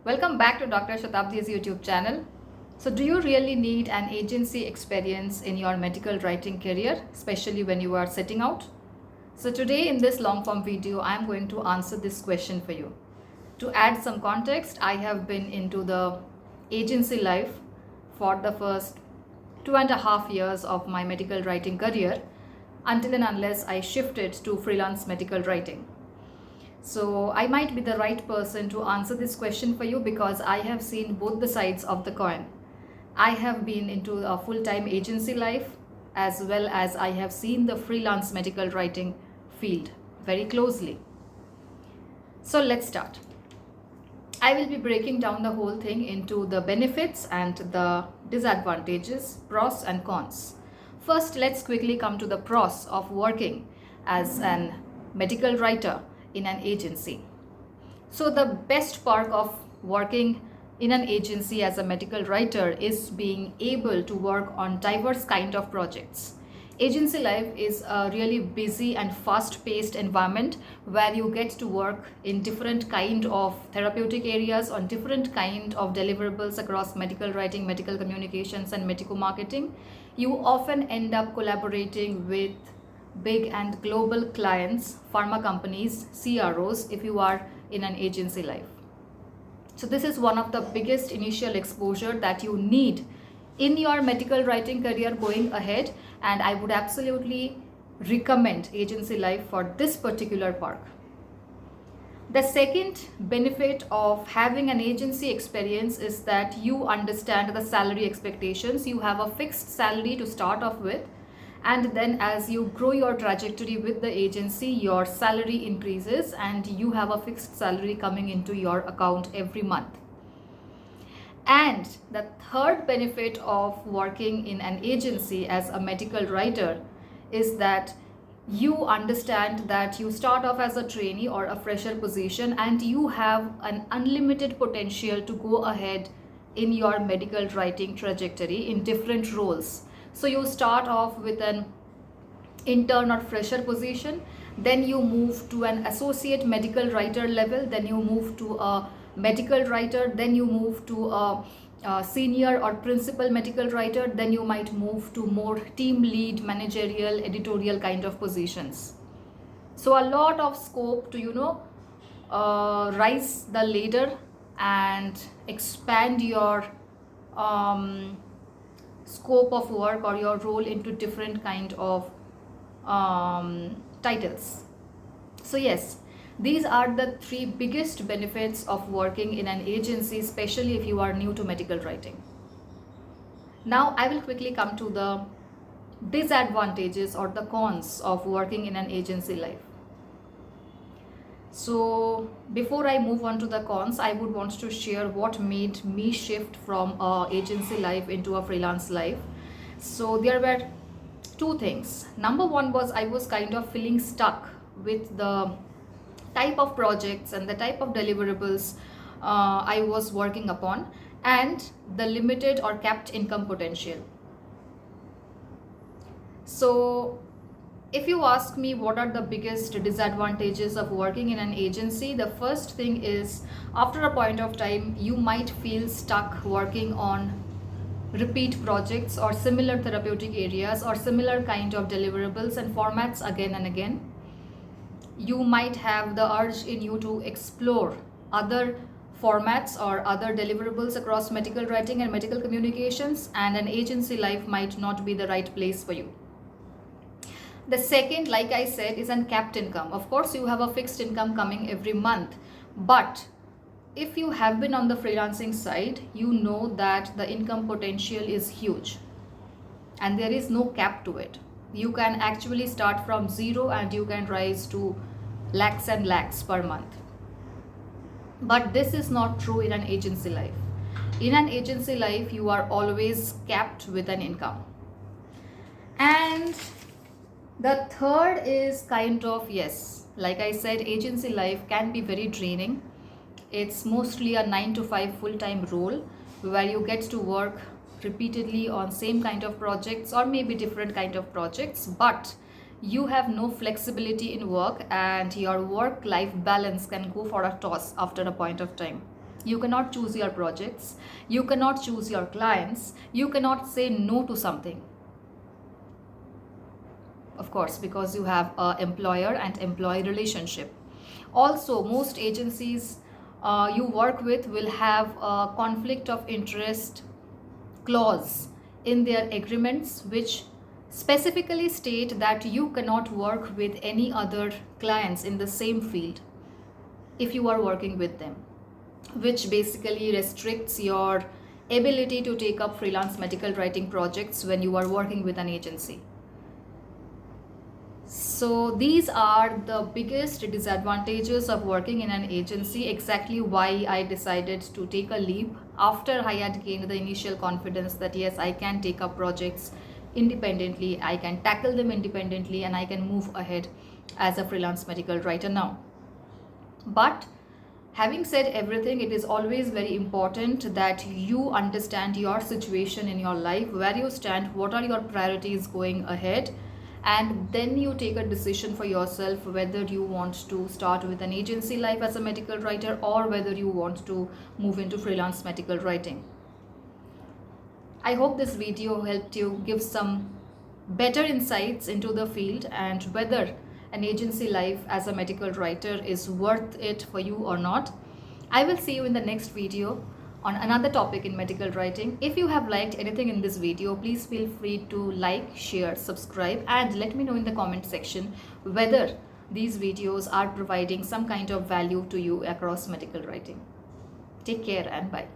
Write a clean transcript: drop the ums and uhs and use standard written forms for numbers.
Welcome back to Dr. Shatabdi's YouTube channel. So, do you really need an agency experience in your medical writing career, especially when you are setting out? So, today in this long form video, I am going to answer this question for you. To add some context, I have been into the agency life for the first 2.5 years of my medical writing career until and unless I shifted to freelance medical writing. So I might be the right person to answer this question for you because I have seen both the sides of the coin. I have been into a full-time agency life as well as I have seen the freelance medical writing field very closely. So let's start. I will be breaking down the whole thing into the benefits and the disadvantages, pros and cons. First, let's quickly come to the pros of working as an medical writer in an agency. So the best part of working in an agency as a medical writer is being able to work on diverse kind of projects. Agency life is a really busy and fast-paced environment where you get to work in different kind of therapeutic areas on different kind of deliverables across medical writing, medical communications and medical marketing. You often end up collaborating with big and global clients, pharma companies, CROs if you are in an agency life. So this is one of the biggest initial exposure that you need in your medical writing career going ahead, and I would absolutely recommend agency life for this particular part. The second benefit of having an agency experience is that you understand the salary expectations. You have a fixed salary to start off with, and then as you grow your trajectory with the agency, your salary increases and you have a fixed salary coming into your account every month. And the third benefit of working in an agency as a medical writer is that you understand that you start off as a trainee or a fresher position and you have an unlimited potential to go ahead in your medical writing trajectory in different roles. So you start off with an intern or fresher position, then you move to an associate medical writer level, then you move to a medical writer, then you move to a senior or principal medical writer, then you might move to more team lead, managerial, editorial kind of positions. So a lot of scope to rise the ladder and expand your scope of work or your role into different kind of titles. So yes, these are the three biggest benefits of working in an agency, especially if you are new to medical writing. Now I will quickly come to the disadvantages or the cons of working in an agency life. So before I move on to the cons, I would want to share what made me shift from a agency life into a freelance life. So there were two things. Number one was I was kind of feeling stuck with the type of projects and the type of deliverables I was working upon and the limited or capped income potential. So if you ask me what are the biggest disadvantages of working in an agency, the first thing is after a point of time you might feel stuck working on repeat projects or similar therapeutic areas or similar kind of deliverables and formats again and again. You might have the urge in you to explore other formats or other deliverables across medical writing and medical communications, and an agency life might not be the right place for you. The second, like I said, is uncapped income. Of course, you have a fixed income coming every month, but if you have been on the freelancing side, you know that the income potential is huge and there is no cap to it. You can actually start from zero and you can rise to lakhs and lakhs per month. But this is not true in an agency life. In an agency life, you are always capped with an income. And the third is kind of, yes, like I said, agency life can be very draining. It's mostly a 9 to 5 full-time role where you get to work repeatedly on same kind of projects or maybe different kind of projects, but you have no flexibility in work and your work-life balance can go for a toss after a point of time. You cannot choose your projects. You cannot choose your clients. You cannot say no to something. Of course, because you have a employer and employee relationship. Also, most agencies you work with will have a conflict of interest clause in their agreements, which specifically state that you cannot work with any other clients in the same field if you are working with them, which basically restricts your ability to take up freelance medical writing projects when you are working with an agency. So these are the biggest disadvantages of working in an agency, exactly why I decided to take a leap after I had gained the initial confidence that yes, I can take up projects independently, I can tackle them independently, and I can move ahead as a freelance medical writer now. But having said everything, it is always very important that you understand your situation in your life, where you stand, what are your priorities going ahead, and then you take a decision for yourself whether you want to start with an agency life as a medical writer or whether you want to move into freelance medical writing. I hope this video helped you give some better insights into the field and whether an agency life as a medical writer is worth it for you or not. I will see you in the next video on another topic in medical writing. If you have liked anything in this video, please feel free to like, share, subscribe, and let me know in the comment section whether these videos are providing some kind of value to you across medical writing. Take care and bye.